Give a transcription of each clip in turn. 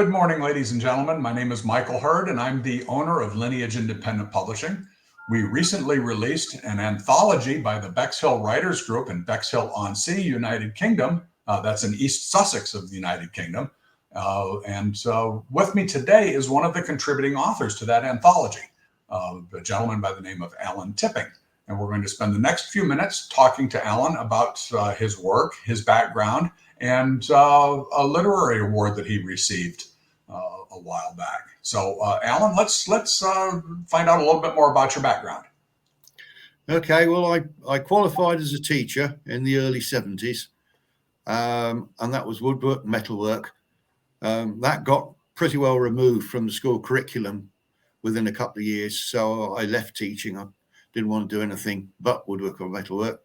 Good morning, ladies and gentlemen. My name is Michael Hurd, and I'm the owner of Lineage Independent Publishing. We recently released an anthology by the Bexhill Writers Group in Bexhill-on-Sea, United Kingdom. That's in East Sussex of the United Kingdom. And with me today is one of the contributing authors to that anthology, a gentleman by the name of Allan Tipping. And we're going to spend the next few minutes talking to Allan about his work, his background, and a literary award that he received a while back. So, Allan, let's find out a little bit more about your background. Okay, well, I qualified as a teacher in the early 70s, and that was woodwork, metalwork. That got pretty well removed from the school curriculum within a couple of years, so I left teaching. I didn't want to do anything but woodwork or metalwork.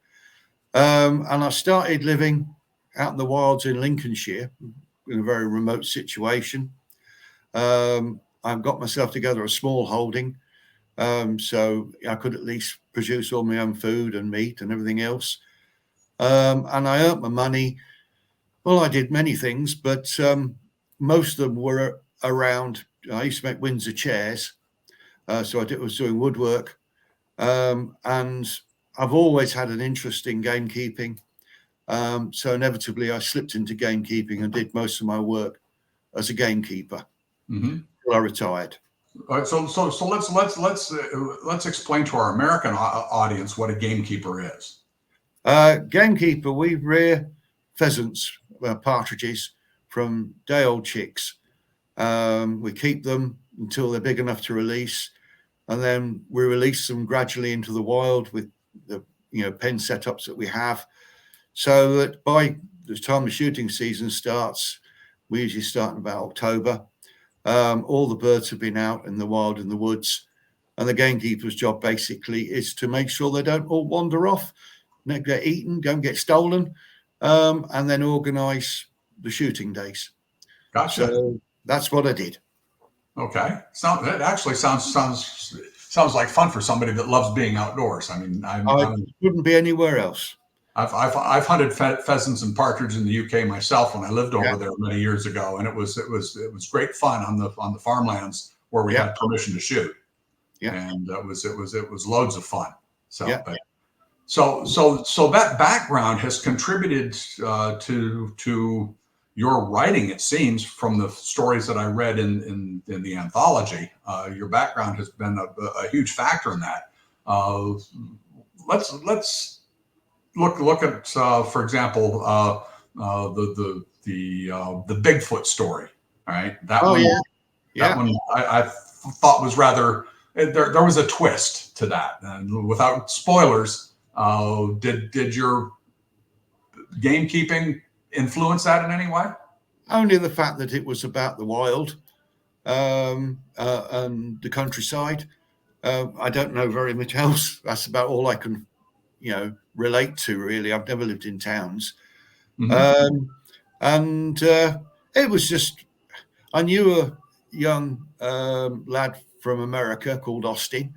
And I started living out in the wilds in Lincolnshire in a very remote situation. I've got myself together a small holding, so I could at least produce all my own food and meat and everything else. And I earned my money. Well, I did many things, but most of them were around. I used to make Windsor chairs, so I was doing woodwork, and I've always had an interest in gamekeeping. So inevitably, I slipped into gamekeeping and did most of my work as a gamekeeper until I retired. All right, so let's explain to our American audience what a gamekeeper is. Gamekeeper, we rear pheasants, partridges from day-old chicks. We keep them until they're big enough to release, and then we release them gradually into the wild with the pen setups that we have. So that by the time the shooting season starts, we usually start in about October. All the birds have been out in the wild, in the woods, and the gamekeeper's job basically is to make sure they don't all wander off, don't get eaten, don't get stolen, and then organise the shooting days. Gotcha. So that's what I did. Okay, it actually sounds like fun for somebody that loves being outdoors. I mean, I wouldn't be anywhere else. I've hunted pheasants and partridge in the UK myself when I lived over there many years ago, and it was great fun on the farmlands where we had permission to shoot. And it was loads of fun. So so that background has contributed to your writing. It seems from the stories that I read in the anthology, your background has been a huge factor in that. Let's look at, for example, the Bigfoot story. All right, that one I thought was rather. There was a twist to that, and without spoilers, did your gamekeeping influence that in any way? Only the fact that it was about the wild and the countryside. I don't know very much else. That's about all I can relate to, really. I've never lived in towns. And it was just, I knew a young lad from America called Austin,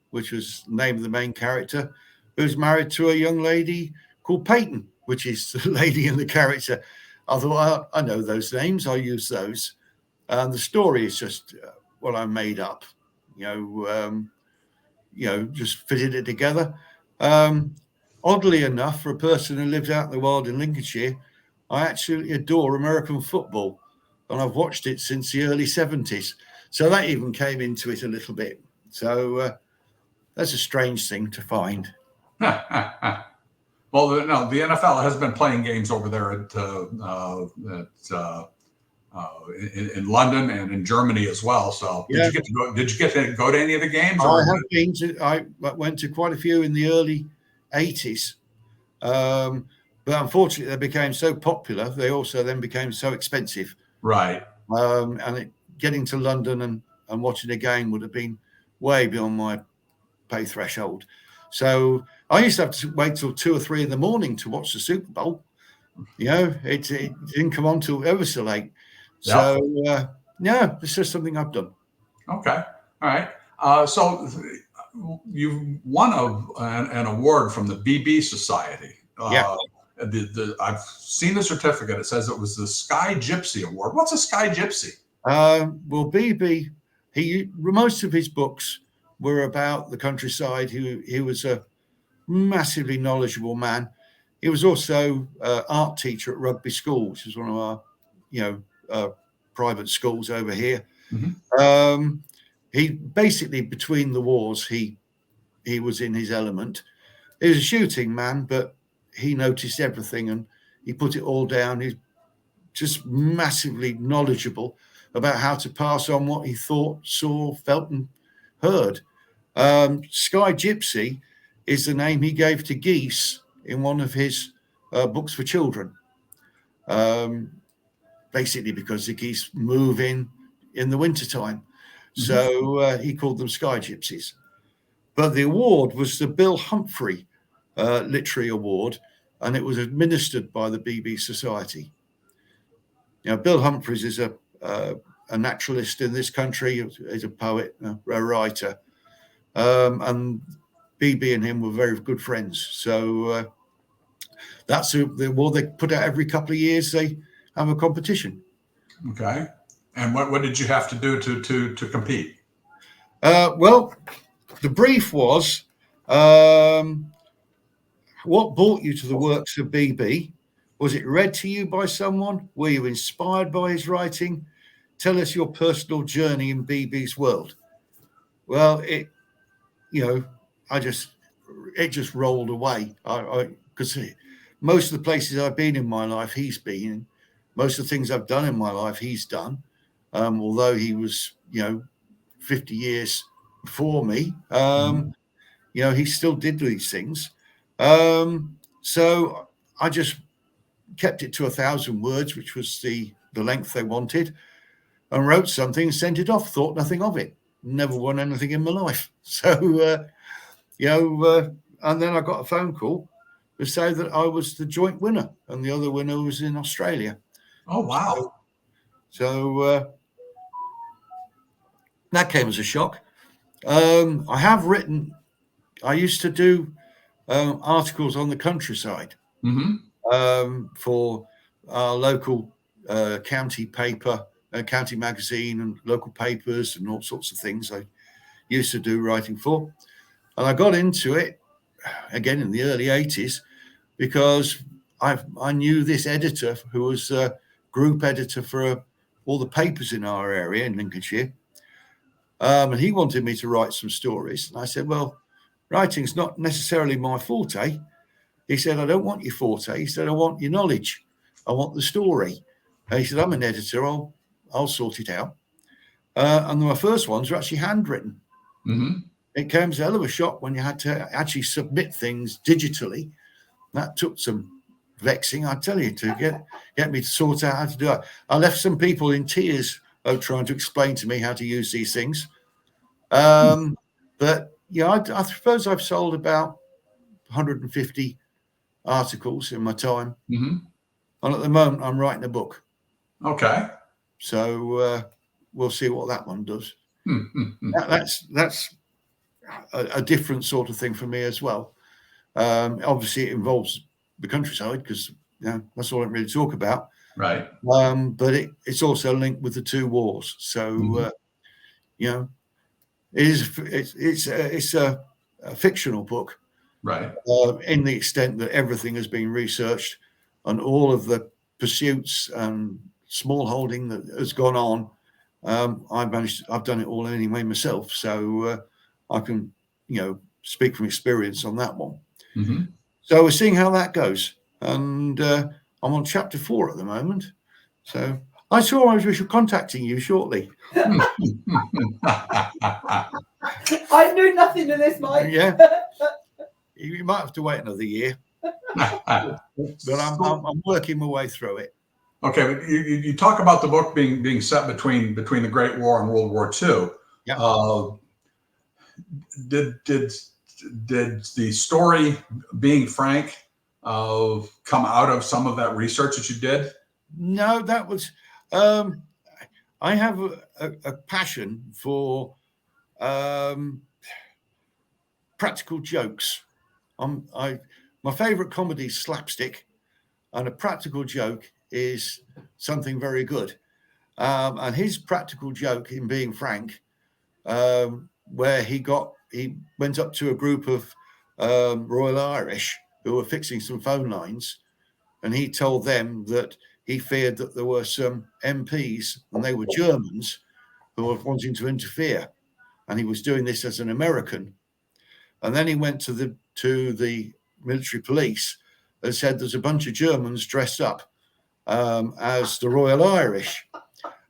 which was the name of the main character, who's married to a young lady called Peyton, which is the lady in the character. I thought, I know those names, I'll use those. And the story is just what I made up, just fitted it together. Oddly enough, for a person who lives out in the wild in Lincolnshire, I actually adore American football, and I've watched it since the early 70s. So that even came into it a little bit. So that's a strange thing to find. Well, no, the NFL has been playing games over there in London and in Germany as well. So did you get to go to any of the games? I went to quite a few in the early 80s. But unfortunately, they became so popular. They also then became so expensive. Right. And getting to London and watching a game would have been way beyond my pay threshold. So I used to have to wait till 2 or 3 in the morning to watch the Super Bowl. It didn't come on till ever so late. So, it's just something I've done. Okay. All right. So you won an award from the BB Society. I've seen the certificate. It says it was the Sky Gypsy Award. What's a Sky Gypsy? Well, BB, most of his books were about the countryside. He was a massively knowledgeable man. He was also art teacher at Rugby School, which is one of our, private schools over here. Mm-hmm. He basically, between the wars, he was in his element. He was a shooting man, but he noticed everything and he put it all down. He's just massively knowledgeable about how to pass on what he thought, saw, felt, and heard. Sky Gypsy is the name he gave to geese in one of his books for children. Basically because the geese move in the wintertime. So he called them Sky Gypsies. But the award was the Bill Humphrey Literary Award, and it was administered by the BB Society. Now, Bill Humphreys is a naturalist in this country. He's a poet, a writer, and BB and him were very good friends. So that's the award they put out every couple of years. They have a competition. Okay. And what did you have to do to compete? Well, the brief was, what brought you to the works of BB? Was it read to you by someone? Were you inspired by his writing? Tell us your personal journey in BB's world. Well, it just rolled away. Because most of the places I've been in my life, he's been. Most of the things I've done in my life, he's done. Although he was, 50 years before me, he still did these things. So I just kept it to 1,000 words, which was the length they wanted, and wrote something and sent it off. Thought nothing of it. Never won anything in my life. So, and then I got a phone call to say that I was the joint winner, and the other winner was in Australia. Oh, wow. So that came as a shock. I used to do articles on the countryside for our local county paper, county magazine, and local papers and all sorts of things I used to do writing for. And I got into it again in the early 80s because I knew this editor who was a group editor for all the papers in our area in Lincolnshire. And he wanted me to write some stories. And I said, well, writing's not necessarily my forte. He said, I don't want your forte. He said, I want your knowledge. I want the story. And he said, I'm an editor. I'll sort it out. And my first ones were actually handwritten. It came as a hell of a shock when you had to actually submit things digitally. That took some vexing, I tell you, to get me to sort out how to do it. I left some people in tears trying to explain to me how to use these things. But I suppose I've sold about 150 articles in my time. And at the moment, I'm writing a book. Okay. So we'll see what that one does. That's a different sort of thing for me as well. Obviously, it involves the countryside because that's all I really talk about. Right. But it's also linked with the two wars. So it's a fictional book, right? In the extent that everything has been researched and all of the pursuits and small holding that has gone on. I've done it all anyway myself, so I can speak from experience on that one. So we're seeing how that goes, and I'm on chapter 4 at the moment. So I saw I was contacting you shortly. I knew nothing of this, Mike. Yeah, you might have to wait another year, but I'm working my way through it. Okay, but you talk about the book being set between the Great War and World War II. Yeah. Did the story, being frank, come out of some of that research that you did? No, that was. I have a passion for practical jokes. My favorite comedy is slapstick, and a practical joke is something very good. And his practical joke, in being frank, where he went up to a group of Royal Irish who were fixing some phone lines, and he told them that he feared that there were some MPs, and they were Germans, who were wanting to interfere, and he was doing this as an American. And then he went to the military police and said there's a bunch of Germans dressed up as the Royal Irish,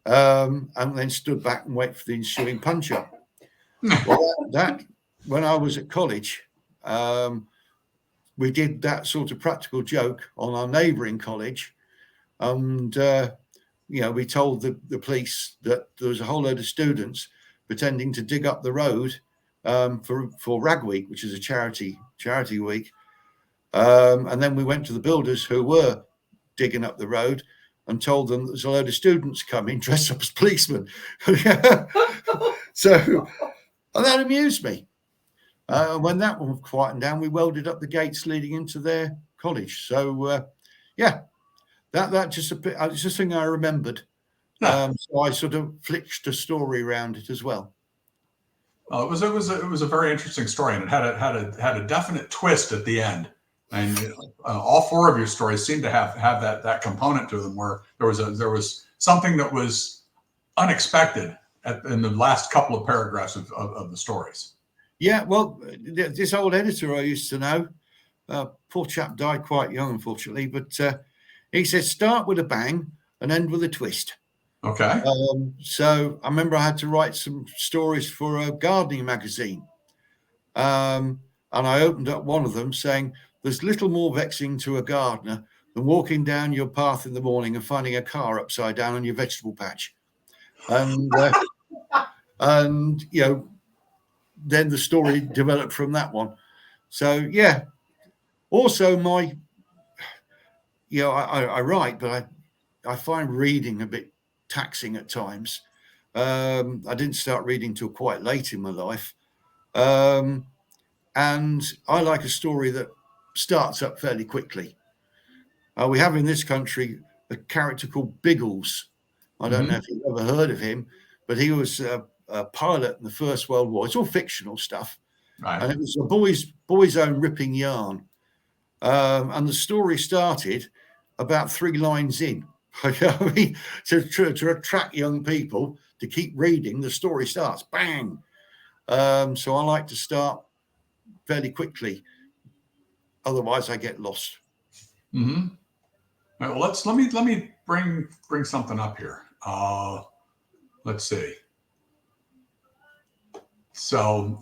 and then stood back and waited for the ensuing punch-up. Well, that when I was at college, we did that sort of practical joke on our neighbouring college, and we told the police that there was a whole load of students pretending to dig up the road for Rag Week, which is a charity week, and then we went to the builders who were digging up the road and told them there's a load of students coming dressed up as policemen. So and that amused me. When that one quietened down, we welded up the gates leading into their college. So that just it's just a thing I remembered. So I sort of flicked a story around it as well. It was a very interesting story, and it had a definite twist at the end. And all four of your stories seem to have that component to them, where there was something that was unexpected in the last couple of paragraphs of the stories. Yeah, well, this old editor I used to know, poor chap died quite young, unfortunately, but he said start with a bang and end with a twist. Okay. So I remember I had to write some stories for a gardening magazine, and I opened up one of them saying, there's little more vexing to a gardener than walking down your path in the morning and finding a car upside down on your vegetable patch. And then the story developed from that one. So yeah. Also, I write, but I find reading a bit taxing at times. I didn't start reading till quite late in my life, and I like a story that starts up fairly quickly. We have in this country a character called Biggles. I don't know if you've ever heard of him, but he was a pilot in the First World War. It's all fictional stuff, right. And it was a boy's own ripping yarn. And the story started about 3 lines in. I mean, to attract young people to keep reading, the story starts bang. So I like to start fairly quickly. Otherwise, I get lost. Mm-hmm. All right, well, let me bring something up here. Let's see. So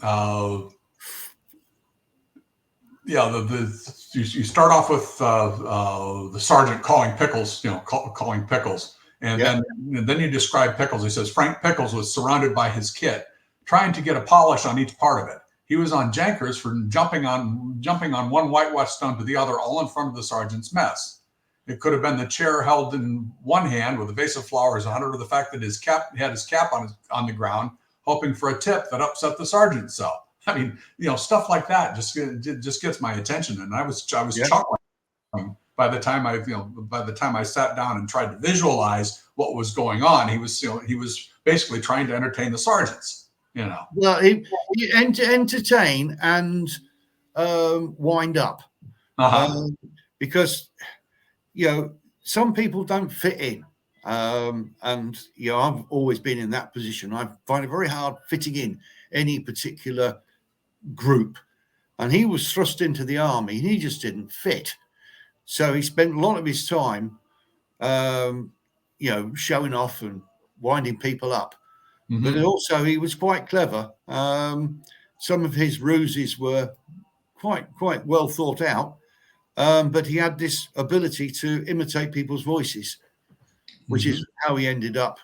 you start off with the sergeant calling Pickles, calling Pickles, and then you describe Pickles. He says Frank Pickles was surrounded by his kit, trying to get a polish on each part of it. He was on jankers for jumping on one whitewash stone to the other, all in front of the sergeant's mess. It could have been the chair held in one hand with a vase of flowers on it, or the fact that he had his cap on the ground, hoping for a tip that upset the sergeant. So, I mean, stuff like that just gets my attention, and I was chuckling by the time I sat down and tried to visualize what was going on. He was basically trying to entertain the sergeants. Well, he entertain and wind up, because some people don't fit in, and I've always been in that position. I find it very hard fitting in any particular group, and he was thrust into the army and he just didn't fit. So he spent a lot of his time, showing off and winding people up. But also he was quite clever. Some of his ruses were quite well thought out, but he had this ability to imitate people's voices, which is how he ended up.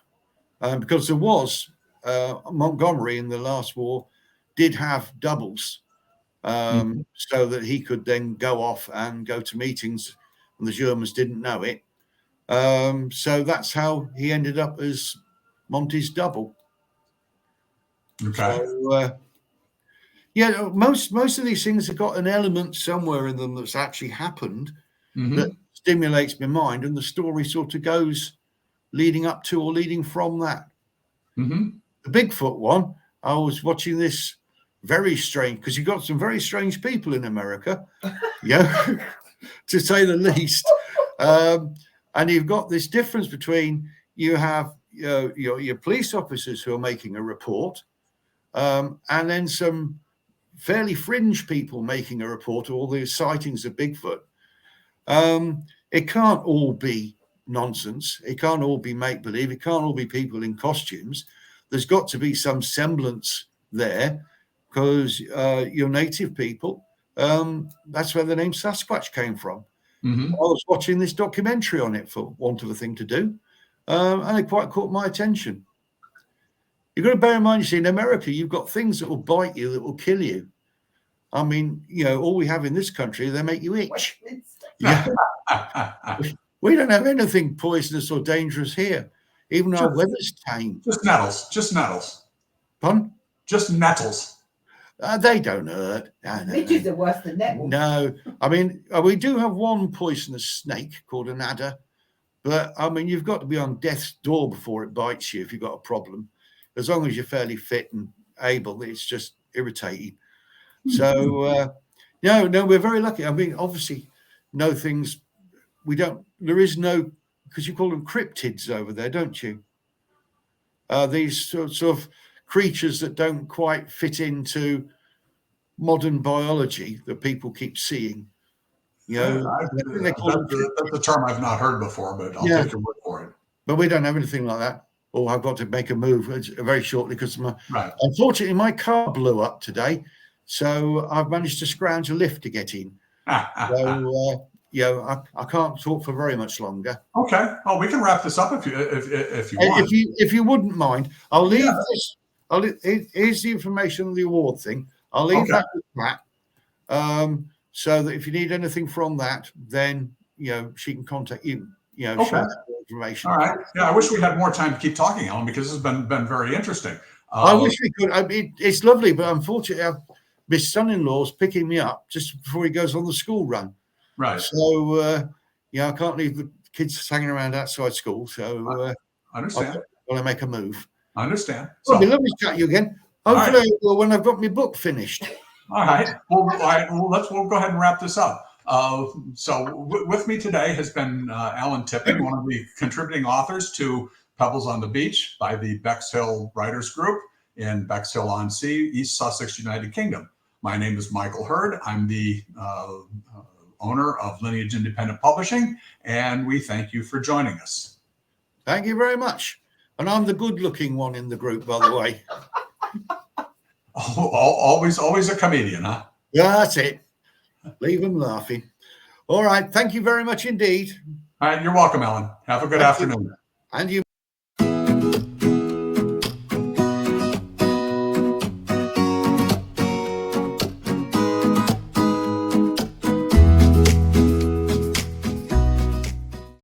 Because there was Montgomery in the last war did have doubles, so that he could then go off and go to meetings, and the Germans didn't know it. So that's how he ended up as Monty's double. Okay. So, most of these things have got an element somewhere in them that's actually happened that stimulates my mind, and the story sort of goes leading up to or leading from that. Mm-hmm. The Bigfoot one, I was watching this very strange, because you've got some very strange people in America, yeah, to say the least. And you've got this difference between, you have your police officers who are making a report, and then some fairly fringe people making a report of all the sightings of Bigfoot. It can't all be nonsense. It can't all be make-believe. It can't all be people in costumes. There's got to be some semblance there, because your native people, that's where the name Sasquatch came from. Mm-hmm. I was watching this documentary on it, for want of a thing to do, and it quite caught my attention. You've got to bear in mind, you see, in America, you've got things that will bite you, that will kill you. I mean, all we have in this country, they make you itch. Yeah. We don't have anything poisonous or dangerous here. Even our weather's tame. Just nettles. Just nettles. Pardon? Just nettles. They don't hurt. No. Midges are worse than nettles. No. I mean, we do have one poisonous snake called an adder. But, I mean, you've got to be on death's door before it bites you if you've got a problem. As long as you're fairly fit and able, it's just irritating. So, no, we're very lucky. I mean, obviously, no things, there is no, because you call them cryptids over there, don't you? These sorts of creatures that don't quite fit into modern biology that people keep seeing. That's a term I've not heard before, but I'll take your word for it. But we don't have anything like that. Oh, I've got to make a move very shortly, because unfortunately my car blew up today, so I've managed to scrounge a lift to get in. So I can't talk for very much longer. Okay. Oh, we can wrap this up if you want. If you wouldn't mind, I'll leave this. Here's the information on the award thing. I'll leave that with Matt, so that if you need anything from that, then she can contact you. Share that information. All right. Yeah, I wish we had more time to keep talking, Alan, because this has been very interesting. I wish we could. I mean, it's lovely, but unfortunately, my son-in-law's picking me up just before he goes on the school run. Right. So I can't leave the kids hanging around outside school. So I understand. I've got to make a move. I understand. So, it'll be lovely to chat to you again. Hopefully, when I've got my book finished. All right. Well, we'll go ahead and wrap this up. So with me today has been Allan Tipping, one of the contributing authors to Pebbles on the Beach by the Bexhill Writers Group in Bexhill-on-Sea, East Sussex, United Kingdom. My name is Michael Hurd. I'm the owner of Lineage Independent Publishing, and we thank you for joining us. Thank you very much. And I'm the good-looking one in the group, by the way. Always a comedian, huh? Yeah, that's it. Leave them laughing. All right. Thank you very much indeed. All right. You're welcome, Alan. Have a good afternoon. And you.